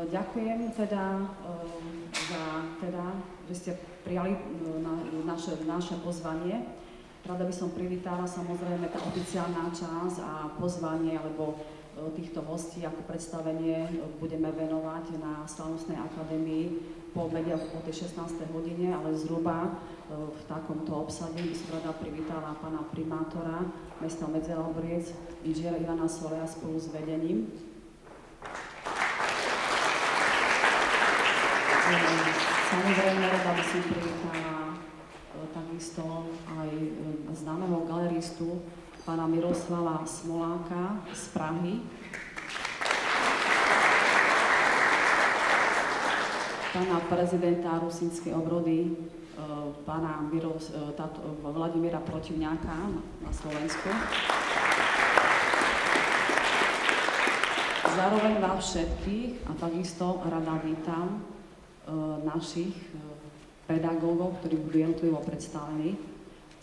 Ďakujem že ste prijali naše pozvanie. Rada by som privítala samozrejme tá oficiálna časť a pozvanie alebo týchto hostí ako predstavenie budeme venovať na Slavnostnej akadémii po obede o tej 16. hodine, ale zhruba v takomto obsade by som rada privítala pána primátora mesta Medzela Obriec, inžiniera Ivana Soleja spolu s vedením. Samozrejme, rada by som privítala takisto aj známeho galeristu pána Miroslava Smoláka z Prahy. Pána prezidenta Rusínskej obrody, pána Vladimíra Protivňáka na Slovensku. Zároveň vás všetkých a takisto rada vítam našich pedagógov, ktorí budú jednotlivo predstavení.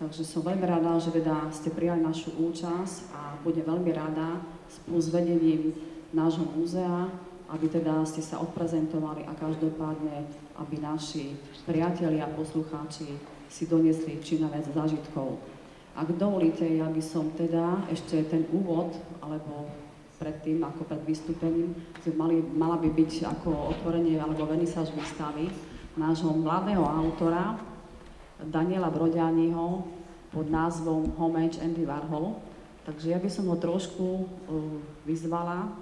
Takže som veľmi rada, že teda ste prijali našu účasť a budem veľmi rada spolu s vedením nášho múzea, aby teda ste sa odprezentovali a každopádne, aby naši priatelia a poslucháči si doniesli čím najviac zážitkov. Ak dovolíte, ja by som teda ešte ten úvod, alebo predtým, ako pred vystúpením, mala by byť ako otvorenie alebo vernisáž výstavy nášho mladého autora Daniela Broďányho pod názvom Homage Andy Warhol. Takže ja by som ho trošku vyzvala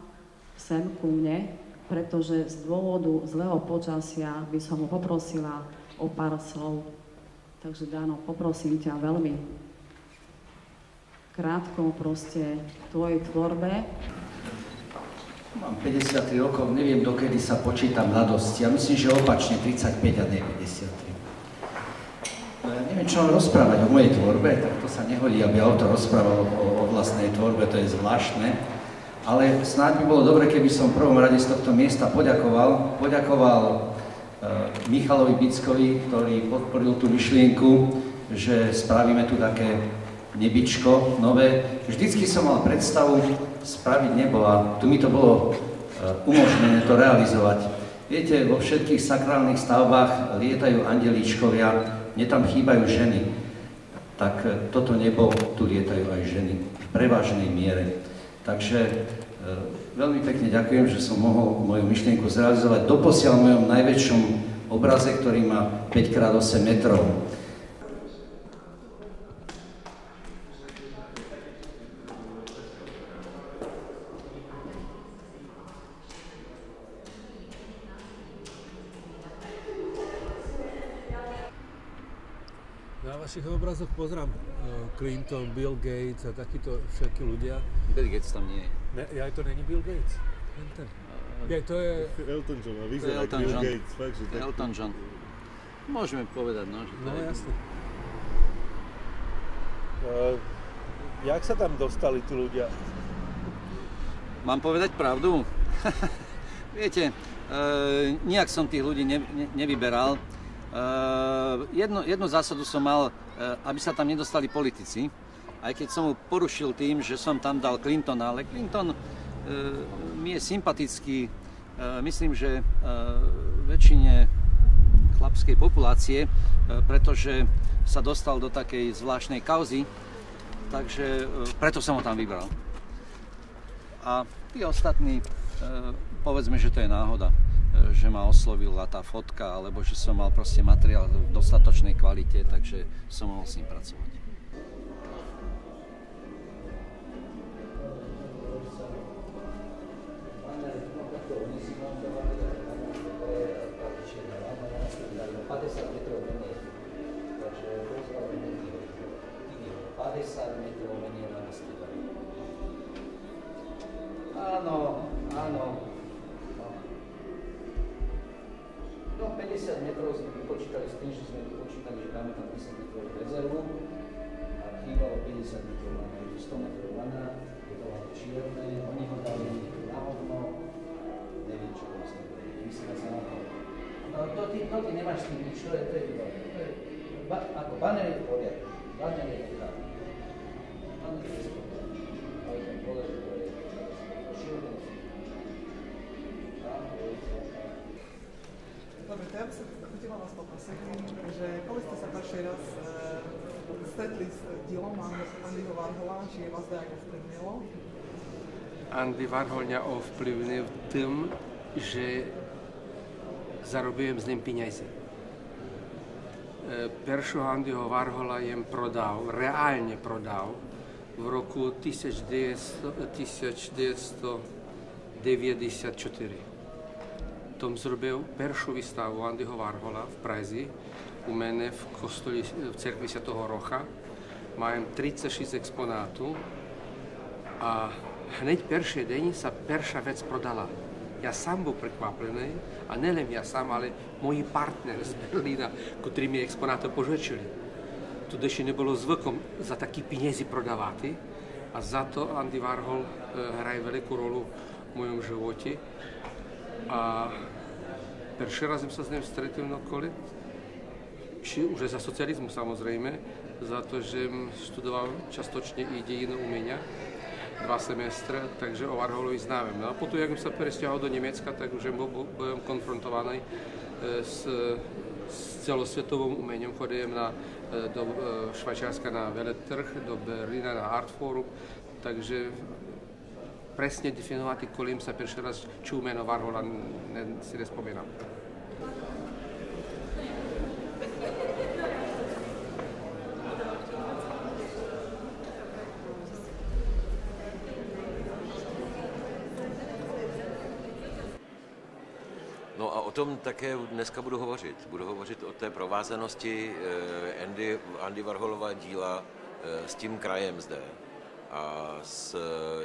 sem ku mne, pretože z dôvodu zlého počasia by som ho poprosila o pár slov. Takže Dano, poprosím ťa veľmi krátko proste tvojej tvorbe. Mám 53 rokov, neviem, dokedy sa počítam mladosti. Ja myslím, že opačne 35 a nie 53. No ja neviem, čo mám rozprávať o mojej tvorbe, tak to sa nehodí, aby autor rozprával o vlastnej tvorbe, to je zvláštne. Ale snáď by bolo dobre, keby som v prvom rade z tohto miesta poďakoval Michalovi Bickovi, ktorý podporil tú myšlienku, že spravíme tu také nebičko nové. Vždycky som mal predstavu spraviť nebo a tu mi to bolo umožnené to realizovať. Viete, vo všetkých sakrálnych stavbách lietajú andelíčkovia, mne tam chýbajú ženy. Tak toto nebo, tu lietajú aj ženy v prevažnej miere. Takže veľmi pekne ďakujem, že som mohol moju myšlienku zrealizovať doposiaľ v mojom najväčšom obraze, ktorý má 5x8 metrov. Na vašich obrazoch pozerám Clinton, Bill Gates a takíto všetky ľudia. Bill Gates tam nie je. Ja, to není Bill Gates. To je Elton John, a vyzerá ako Bill Gates. Fakt, že Elton John. Môžeme povedať, no, že to no, je... jasne. Jak sa tam dostali tí ľudia? Mám povedať pravdu? Viete, nijak som tých ľudí nevyberal. Jednu zásadu som mal, aby sa tam nedostali politici, aj keď som mu porušil tým, že som tam dal Clintona, ale Clinton mi je sympatický, myslím, že väčšine chlapskej populácie, pretože sa dostal do takej zvláštnej kauzy, takže preto som ho tam vybral. A tí ostatní, povedzme, že to je náhoda, že ma oslovila tá fotka, alebo že som mal proste materiál v dostatočnej kvalite, takže som mohol s ním pracovať. Áno. No 50 metrov sme vypočítali s tým, že sme vypočítali, že dáme tam 10 metrov rezervu a chýbalo 50 metrov lana. Je to 100 metrov lana, je to ako čierne, oni ho dali na hovno, neviem čo vlastne, vyská sa na to. No to ty nemáš s tým nič, to je výborné. Ako baner je v poriadku, baner je v poriadku. Baner je v poriadku, ale ten pole, že to je širné. Dobre, to ja by som chcela vás poprosiť, že kedy ste sa prvý raz stretli s dielom Andyho Warhola, či vás nejak ovplyvnilo? Andy Warhol mňa ovplyvnil tým, že zarobiłem z nim pieniędzy. Pierwszego Andyho Warhola jem prodał, realnie prodał w roku 1994. Tom zrobił pierwszą wystawę Andyho Warhola w Praze, u mnie w kostole w cerkwi Świętego Rocha. Mám 36 exponátů a hneď prvý deň sa prvá vec prodala. Ja sám bol prekvapený, a nelen ja sám, ale moji partner z Berlína, ktorí mi exponáty požičili. Tu ešte nebolo zvykom za taky penězi prodávať a za to Andy Warhol hraje veľkú rolu v mojom živote. A prvý raz som sa s ním stretol na kole, či už za socializmu samozrejme, za to, že študoval častočne i dějiny umění, 2 semestre, takže o Warholovi znám. No a potom, jak jsem se přestěhoval do Německa, tak už byl konfrontovaný s celosvětovým uměním. Chodím do Švajčiarska na veletrh, do Berlína na Art Forum, takže presne definovať, kolím sa prvý raz čul jméno Warhola, si nespomínam. No a o tom také dneska budu hovořit. Budu hovořit o té provázanosti Andy Warholova díla s tím krajem zde a s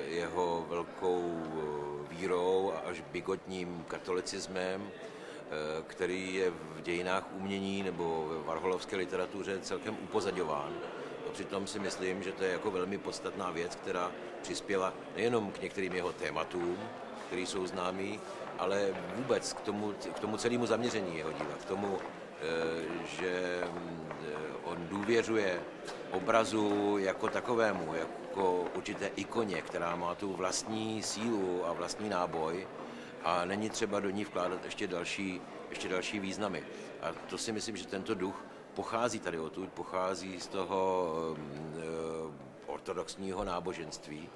jeho velkou vírou a až bigotním katolicismem, který je v dějinách umění nebo ve warholovské literatuře celkem upozaďován. A přitom si myslím, že to je jako velmi podstatná věc, která přispěla nejenom k některým jeho tématům, které jsou známý, ale vůbec k tomu celému zaměření jeho díla, k tomu, že on důvěřuje obrazu jako takovému, jako určité ikoně, která má tu vlastní sílu a vlastní náboj a není třeba do ní vkládat ještě další významy. A to si myslím, že tento duch pochází tady odtud, pochází z toho ortodoxního náboženství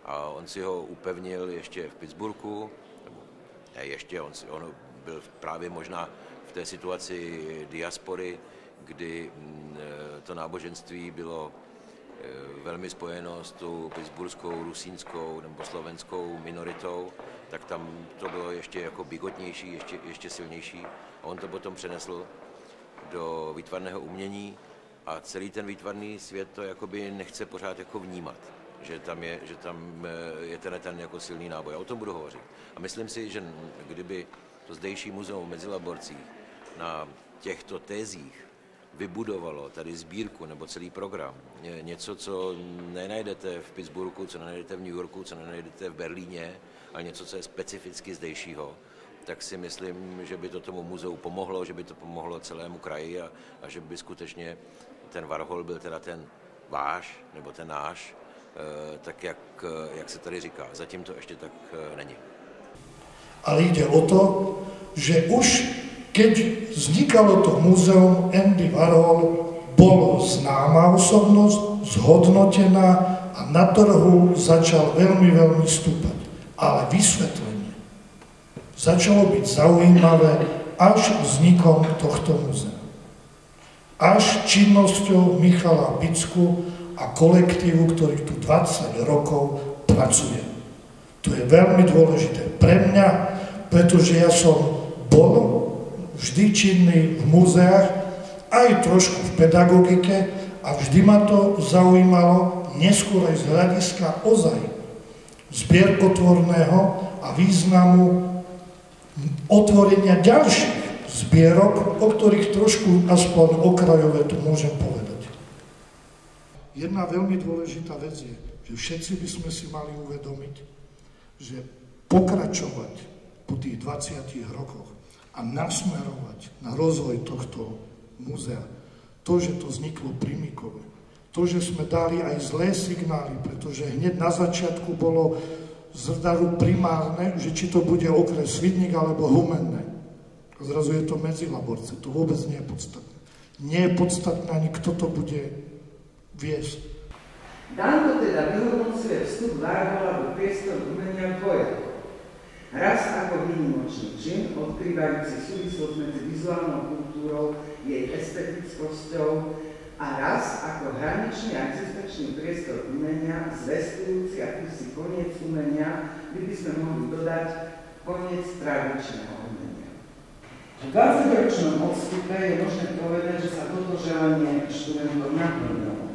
a on si ho upevnil ještě v Pittsburghu, on byl právě možná v té situaci diaspory, kdy to náboženství bylo velmi spojeno s tou pittsburghskou, rusínskou nebo slovenskou minoritou, tak tam to bylo ještě jako bigotnější, ještě silnější. A on to potom přenesl do výtvarného umění a celý ten výtvarný svět to jakoby nechce pořád jako vnímat. Že tam je ten jako silný náboj. A o tom budu hovořit. A myslím si, že kdyby to zdejší muzeum v Mezilaborcích na těchto tézích vybudovalo tady sbírku nebo celý program, něco, co nenajdete v Pittsburghu, co nenajdete v New Yorku, co nenajdete v Berlíně, ale něco, co je specificky zdejšího, tak si myslím, že by to tomu muzeu pomohlo, že by to pomohlo celému kraji a že by skutečně ten Warhol byl teda ten váš nebo ten náš, tak jak se tady říká. Zatím to ještě tak není. Ale ide o to, že už keď vznikalo to múzeum, Andy Warhol bol známa osobnosť, zhodnotená a na trhu začal veľmi, veľmi stúpať. Ale vysvetlenie začalo byť zaujímavé až vznikom tohto múzea. Až činnosťou Michala Bicku a kolektívu, ktorý tu 20 rokov pracuje. To je veľmi dôležité pre mňa, pretože ja som bol vždy činný v múzeách, aj trošku v pedagogike a vždy ma to zaujímalo, neskôr aj z hľadiska ozaj zbierkotvorného a významu otvorenia ďalších zbierok, o ktorých trošku aspoň okrajové tu môžem povedať. Jedna veľmi dôležitá vec je, že všetci by sme si mali uvedomiť, že pokračovať po tých 20 rokoch a nasmerovať na rozvoj tohto múzea, to, že to vzniklo pri Mikove, to, že sme dali aj zlé signály, pretože hneď na začiatku bolo zrdaru primárne, že či to bude okres Svidník alebo Humenné. Zrazu je to Medzilaborce, to vôbec nie je podstatné. Nie je podstatné ani kto to bude viesť. Danko teda vyhodnocuje vstup Varhola do priestoru umenia dvojako. Raz ako výnimočný čin, odkrývajúci súvislosť medzi vizuálnou kultúrou, jej estetickosťou a raz ako hraničný a existenčný priestor umenia, zvestujúci akýsi koniec umenia, kde by sme mohli dodať koniec tradičného umenia. V 20-ročnom odstupe je možné povedať, že sa toto želanie študentom naplnilo.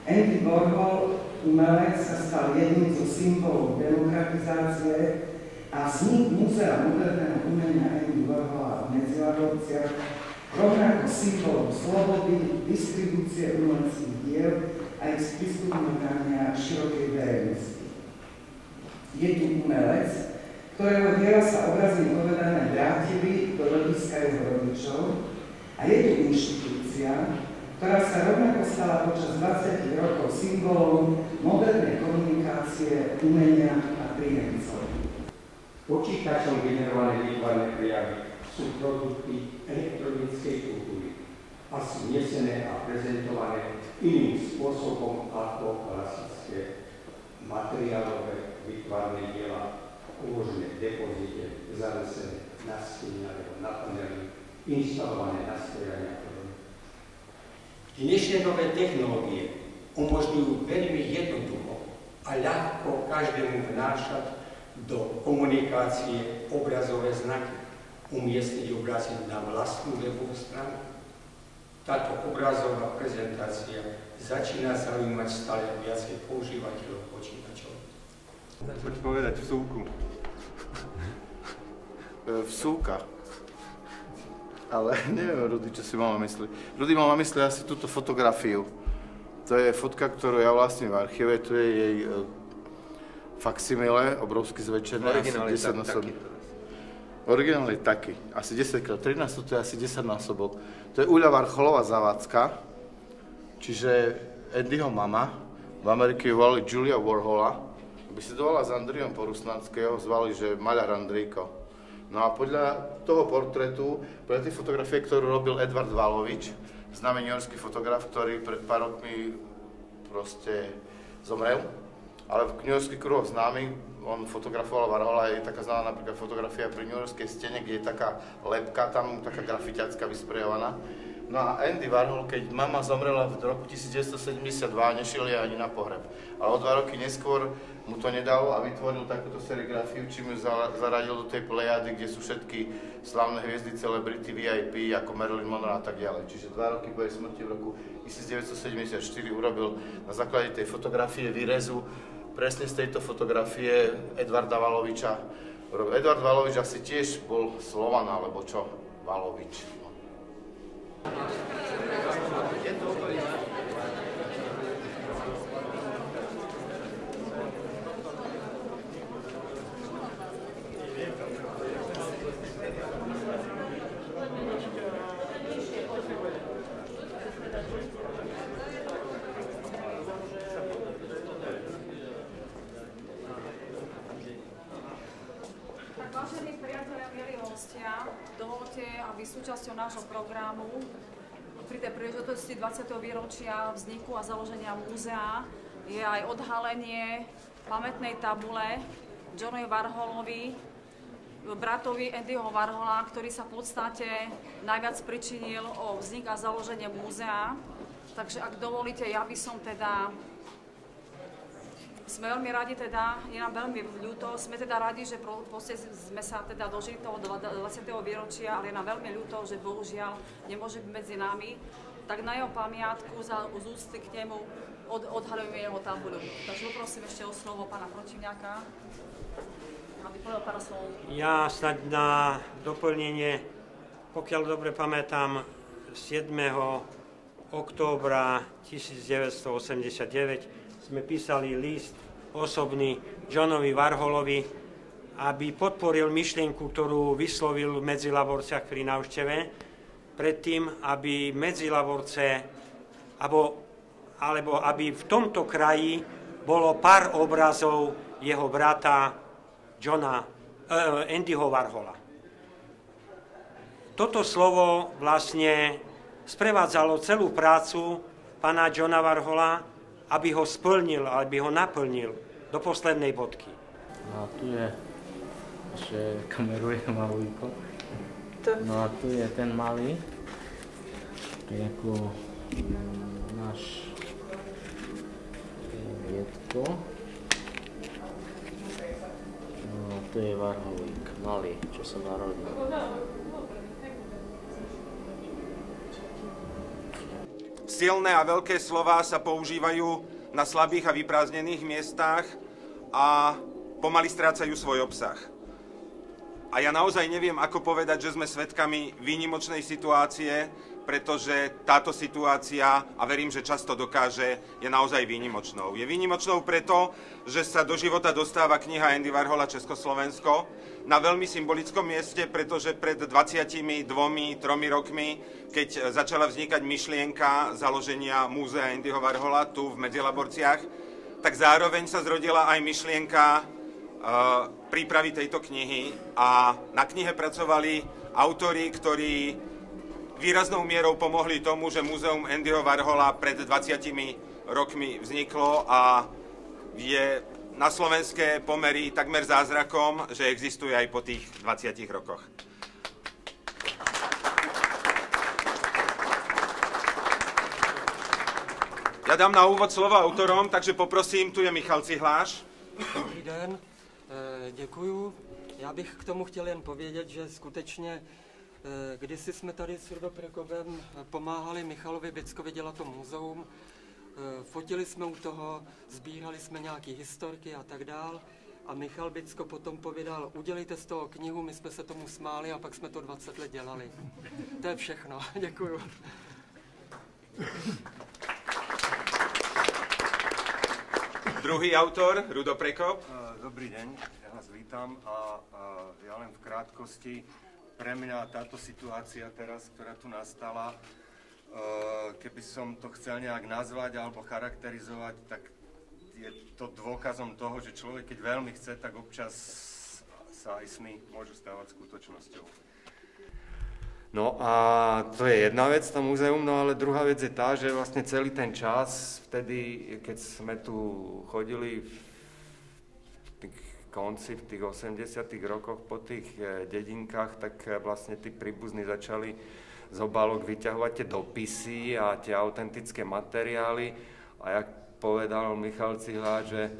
Andy Warhol, umelec, sa stal jedným zo symbolov demokratizácie a vznik Múzea moderného umenia Andy Warhola v Medzilaborciach rovnako symbolom slobody, distribúcie umeleckých diel a ich sprístupňovania širokej verejnosti. Je tu umelec, ktorého diela sa obrazne povedané vrátili do rodiska jeho rodičov, a je tu inštitúcia, ktorá sa rovnako stala počas 20 rokov symbolom modernej komunikácie, umenia a príjemcov. Počítačom generované výtvarné prejavy sú produkty elektronickej kultúry a sú nesené a prezentované iným spôsobom ako klasické materiálové výtvarné diela, uložené v depozite, zavesené na stene alebo na paneli, instalované na stojane a podobne. Dnešné nové technológie umožňujú veľmi jednoducho a ľahko každému vnášať do komunikácie obrazové znaky, umiestniť obrazy na vlastnú webovú stranu. Táto obrazová prezentácia začína zaujímať stále viacej používateľov počítačov. Poď povedať vsúku. Vsúka. Ale neviem, Rudy, čo si mal na mysli. Rudy mal na mysli asi túto fotografiu. To je fotka, ktorú ja vlastním v archíve, tu je jej faksimile, obrovsky zväčšené, asi 10 násobok. Originál je taký, asi 10x13, to je asi 10 násobok. To je Uľa Varholová Zavádzka, čiže Andyho mama. V Amerike ju volali Julia Warhola. Aby si dovolala s Andriom Porusnanského, zvali, že maľar Andrejko. No a podľa toho portrétu, podľa tej fotografie, ktorú robil Edvard Valovič, známy newyorský fotograf, ktorý pred pár rokmi proste zomrel, ale v newyorských kruhoch známy, on fotografoval Varhola, je taká známa napríklad fotografia pri newyorskej stene, kde je taká lebka, tam taká grafiťacká vysprejovaná. No a Andy Warhol, keď mama zomrela v roku 1972, nešiel jej ani na pohreb. Ale o 2 roky neskôr mu to nedalo a vytvoril takúto serigrafiu, čím ju zaradil do tej plejady, kde sú všetky slávne hviezdy, celebrity, VIP, ako Marilyn Monroe a tak ďalej. Čiže 2 roky po jej smrti v roku 1974 urobil na základe tej fotografie výrezu presne z tejto fotografie Edvarda Valoviča. Edvard Valovič asi tiež bol Slovan, alebo čo? Valovič. Vážení priatelia, milí hostia, dovoľte, aby súčasťou nášho programu pri tej príležitosti 20. výročia vzniku a založenia múzea je aj odhalenie pamätnej tabule Johnovi Warholovi, bratovi Andyho Warhola, ktorý sa v podstate najviac pričinil o vznik a založenie múzea. Takže ak dovolíte, ja by som teda... Sme veľmi radi teda, je nám veľmi ľúto, sme teda radi, že sme sa teda dožili toho 20. výročia, ale je nám veľmi ľúto, že bohužiaľ nemôže byť medzi nami. tak na jeho pamiatku z úcty k nemu odhalujeme jeho tabuľu. Takže poprosím ešte o slovo pána Protivňáka, aby povedal pár slov. Ja snad na doplnenie, pokiaľ dobre pamätám, 7. októbra 1989 sme písali list osobný Johnovi Warholovi, aby podporil myšlienku, ktorú vyslovil v Medzilaborciach pri návšteve, predtým, aby Medzilaborce, alebo aby v tomto kraji bolo pár obrazov jeho brata Andyho Warhola. Toto slovo vlastne sprevádzalo celú prácu pána Johna Warhola, aby ho splnil, aby ho naplnil do poslednej bodky. No a tu je, ešte kameruje malújko. No a tu je ten malý, to je ako náš detko. No a tu je Warholík, malý, čo sa narodil. Silné a veľké slová sa používajú na slabých a vyprázdnených miestach a pomaly strácajú svoj obsah. A ja naozaj neviem, ako povedať, že sme svedkami výnimočnej situácie, pretože táto situácia, a verím, že často dokáže, je naozaj výnimočnou. Je výnimočnou preto, že sa do života dostáva kniha Andy Warhola Československo na veľmi symbolickom mieste, pretože pred 22-3 rokmi, keď začala vznikať myšlienka založenia múzea Andyho Warhola tu v Medzilaborciach, tak zároveň sa zrodila aj myšlienka prípravy tejto knihy a na knihe pracovali autori, ktorí výraznou mierou pomohli tomu, že múzeum Andyho Warhola pred 20 rokmi vzniklo a je na slovenské pomery takmer zázrakom, že existuje aj po tých 20 rokoch. Ja dám na úvod slovo autorom, takže poprosím, tu je Michal Cihláš. Dobrý den, děkuju. Já bych k tomu chtěl jen povědět, že skutečně kdysi jsme tady s Rudo Prekobem pomáhali Michalovi Bickovi dělat to muzeum. Fotili jsme u toho, sbírali jsme nějaké historky a tak dál. A Michal Bicko potom povědal, udělejte z toho knihu, my jsme se tomu smáli a pak jsme to 20 let dělali. To je všechno, děkuju. Druhý autor, Rudo Prekop. Dobrý deň, ja vás vítam a ja len v krátkosti. Pre mňa táto situácia teraz, ktorá tu nastala, keby som to chcel nejak nazvať alebo charakterizovať, tak je to dôkazom toho, že človek, keď veľmi chce, tak občas sa aj sny môžu stávať skutočnosťou. No a to je jedna vec, to múzeum, no ale druhá vec je tá, že vlastne celý ten čas, vtedy, keď sme tu chodili v tých 80. rokoch po tých dedinkách, tak vlastne tí príbuzní začali z obálok vyťahovať tie dopisy a tie autentické materiály a jak povedal Michal Cihláš, že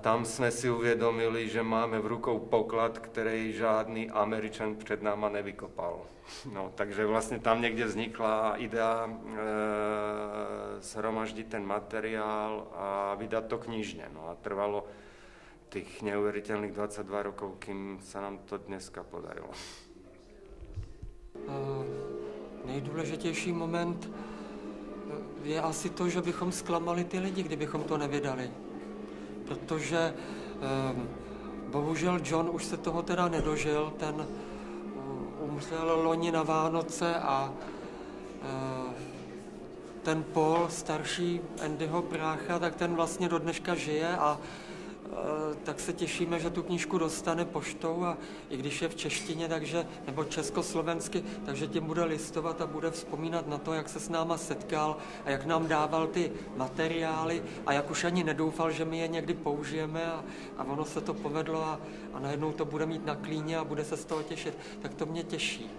tam sme si uvedomili, že máme v rukou poklad, ktorej žiadny Američan pred náma nevykopal. No, takže vlastne tam niekde vznikla idea zhromaždiť ten materiál a vydať to knižne. No a trvalo tých neuveriteľných 22 rokov, kým sa nám to dneska podarilo. Nejdůležitější moment je asi to, že bychom zklamali ty lidi, kdybychom to nevydali. Protože bohužel John už se toho teda nedožil, ten umřel loni na Vánoce a ten Paul, starší Andyho brácha, tak ten vlastně do dneška žije a tak se těšíme, že tu knížku dostane poštou a i když je v češtině, takže, nebo československy, takže tím bude listovat a bude vzpomínat na to, jak se s náma setkal a jak nám dával ty materiály a jak už ani nedoufal, že my je někdy použijeme a ono se to povedlo a najednou to bude mít na klíně a bude se z toho těšit. Tak to mě těší.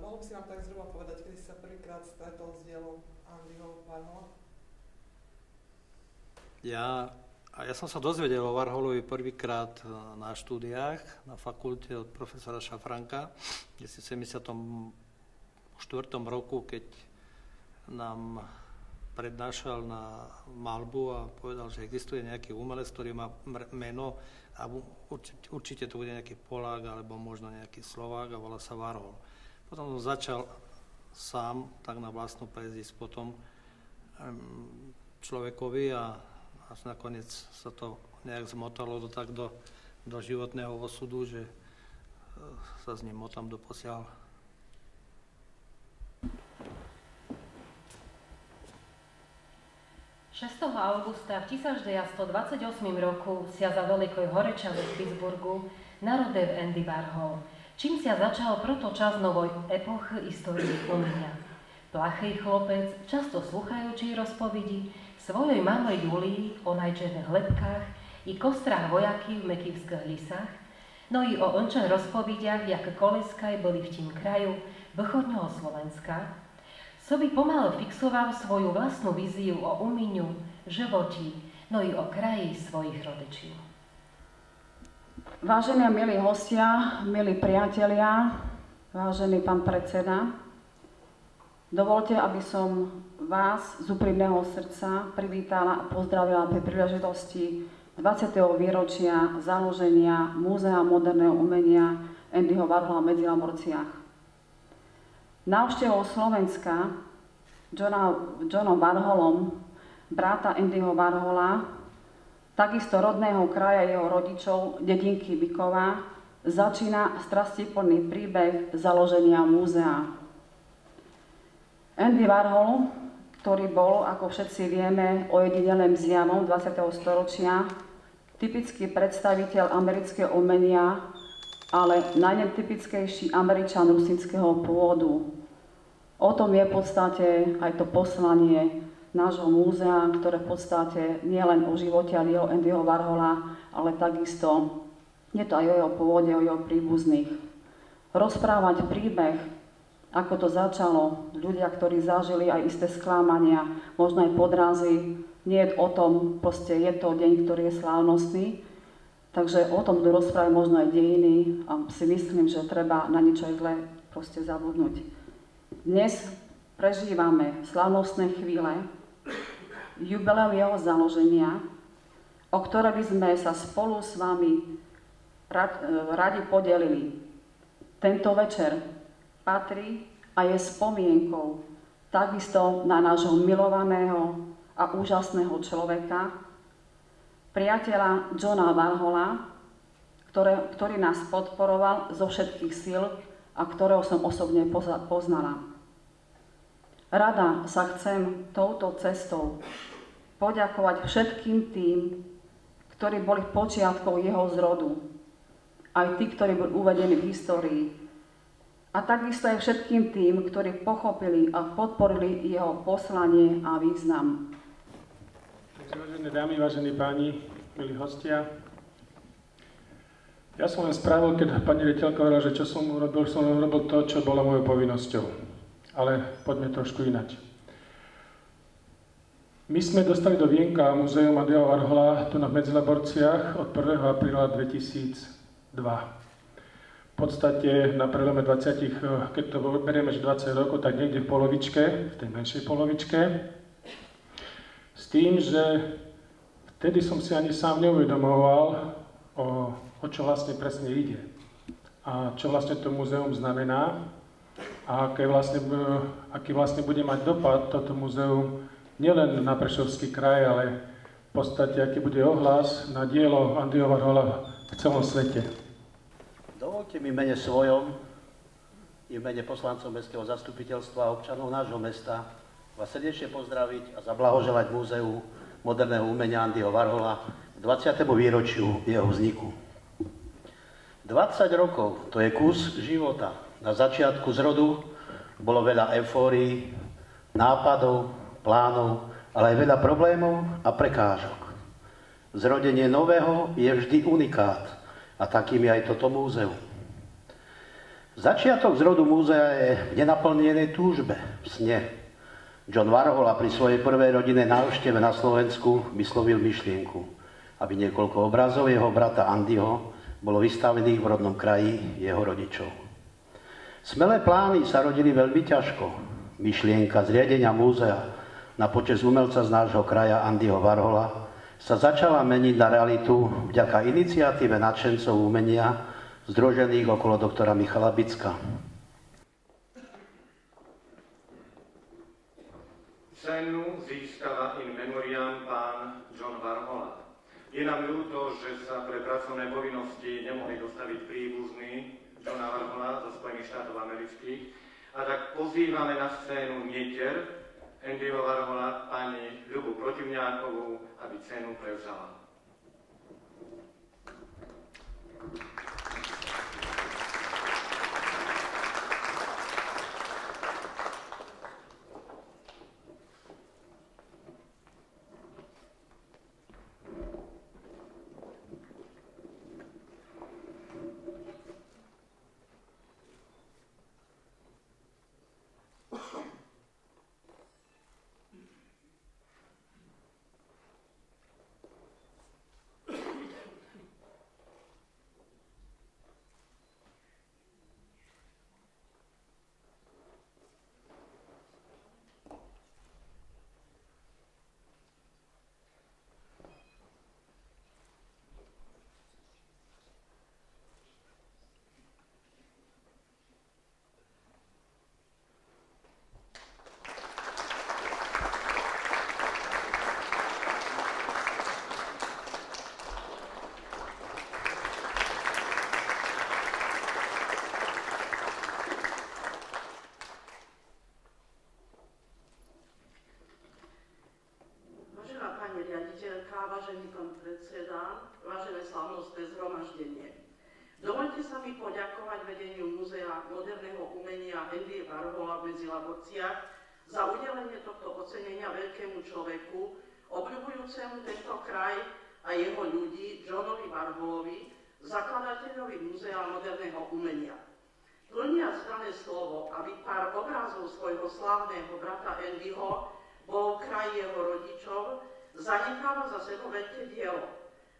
Mohol by si nám tak zhruba povedať, kedy si sa prvýkrát stretol s dielom Andyho Warhola? Ja som sa dozvedel o Warholovi prvýkrát na štúdiách na fakulte od profesora Šafranka, kde si v 74. roku, keď nám prednášal na maľbu a povedal, že existuje nejaký umelec, ktorý má meno a určite to bude nejaký Polák alebo možno nejaký Slovák a volá sa Warhol. Potom som začal sám tak na vlastnú prejsť ísť potom človekovi a nakoniec sa to nejak zmotalo do životného osudu, že sa s ním motám doposiaľ. Šestého augusta v 1928 roku sa za Veľkej Horečave v Pittsburghu narodil Andy Warhol, čím sa začal proto čas novej epochy histórie umenia. Plachý chlopec, často sluchajúci rozpovedi, svojej mame Julii o najčerných lepkách i kostrách vojaky v mekivských lisách, no i o ončech rozpovediach, jak koleskaj boli v tím kraju východného Slovenska, soby pomalu fixoval svoju vlastnú víziu o umeniu, životí, no i o kraji svojich rodičov. Vážení a milí hostia, milí priatelia, vážený pán predseda, dovolte, aby som vás z úprimného srdca privítala a pozdravila pri príležitosti 20. výročia založenia Múzea moderného umenia Andyho Warhola v Medzilaborciach. Návštevou Slovenska Johnom Warholom, bráta Andyho Warhola, takisto rodného kraja jeho rodičov, dedinky Bykova, začína strastiplný príbeh založenia múzea. Andy Warhol, ktorý bol, ako všetci vieme, ojedinelým zjavom 20. storočia, typický predstaviteľ amerického umenia, ale najnetypickejší Američan rusínskeho pôvodu. O tom je v podstate aj to poslanie nášho múzea, ktoré v podstate nie len o živote a dielo Andyho Warhola, ale takisto je to aj o jeho pôvode, o jeho príbuzných. Rozprávať príbeh, ako to začalo, ľudia, ktorí zažili aj isté sklamania, možno aj podrazy, nie je o tom, proste je to deň, ktorý je slávnostný, takže o tom budú rozprávať možno aj dejiny a si myslím, že treba na niečo aj zle proste zabudnúť. Dnes prežívame slávnostné chvíle, jubileum jeho založenia, o ktoré by sme sa spolu s vami radi podelili. Tento večer patrí a je spomienkou takisto na nášho milovaného a úžasného človeka, priateľa Johna Warhola, ktorý nás podporoval zo všetkých síl a ktorého som osobne poznala. Rada sa chcem touto cestou poďakovať všetkým tým, ktorí boli počiatkou jeho zrodu, aj tí, ktorí boli uvedení v histórii, a takisto aj všetkým tým, ktorí pochopili a podporili jeho poslanie a význam. Vážené dámy, vážení páni, milí hostia, ja som len spravil, keď pani riaditeľka hovorila, že čo som urobil to, čo bolo mojou povinnosťou. Ale poďme trošku inač. My sme dostali do vienka Múzeum Andyho Warhola tu na Medzilaborciach od 1. apríla 2002. V podstate na prelome 20, keď to berieme, že 20 rokov, tak niekde v polovičke, v tej menšej polovičke. S tým, že vtedy som si ani sám neuvedomoval, o čo vlastne presne ide. A čo vlastne to múzeum znamená. A aký vlastne bude mať dopad toto múzeum nielen na Prešovský kraj, ale v podstate aký bude ohlas na dielo Andyho Warhola v celom svete. Dovolte mi v mene svojom i v mene poslancov Mestského zastupiteľstva a občanov nášho mesta vás srdečne pozdraviť a zablahoželať Múzeu moderného umenia Andyho Warhola k 20. výročiu jeho vzniku. 20 rokov, to je kus života. Na začiatku zrodu bolo veľa eufórií, nápadov, plánov, ale aj veľa problémov a prekážok. Zrodenie nového je vždy unikát a takým je aj toto múzeum. Začiatok zrodu múzea je v nenaplnenej túžbe, v sne. John Warhol pri svojej prvej rodinnej návšteve na Slovensku vyslovil myšlienku, aby niekoľko obrazov jeho brata Andyho bolo vystavených v rodnom kraji jeho rodičov. Smelé plány sa rodili veľmi ťažko. Myšlienka zriadenia múzea na počesť umelca z nášho kraja Andyho Warhola sa začala meniť na realitu vďaka iniciatíve nadšencov umenia združených okolo doktora Michala Bicka. Cenu získava in memoriam pán John Warhola. Je nám ľúto, že sa pre pracovné povinnosti nemohli dostaviť príbuzní Johna Warhola zo Spojených štátov amerických, a tak pozývame na scénu netier Andyho Warhola pani Ľubu Protivňákovú, aby cenu prevzala. Vážený pán predseda, vážené slavnostné zhromaždenie. Dovoľte sa mi poďakovať vedeniu Múzea moderného umenia Andyho Warhola v Medzilaborciach za udelenie tohto ocenenia veľkému človeku, obľubujúcemu tento kraj a jeho ľudí, Johnovi Warholovi, zakladateľovi Múzea moderného umenia. Plniac dané slovo, aby pár obrázov svojho slávneho brata Andyho bol v kraji jeho rodičov, zanecháva za sebou veľké dielo.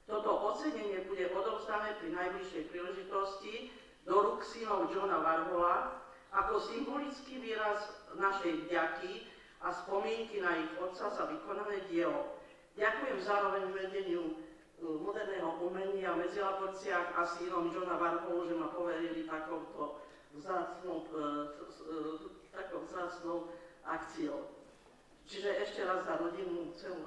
Toto ocenenie bude odovzdané pri najbližšej príležitosti do rúk synov Johna Warhola ako symbolický výraz našej vďaky a spomienky na ich otca za vykonané dielo. Ďakujem zároveň vedeniu moderného umenia v Medzilaborciach a synom Johna Warholu, že ma poverili takou vzácnou akciou. Čiže ešte raz za rodinu celú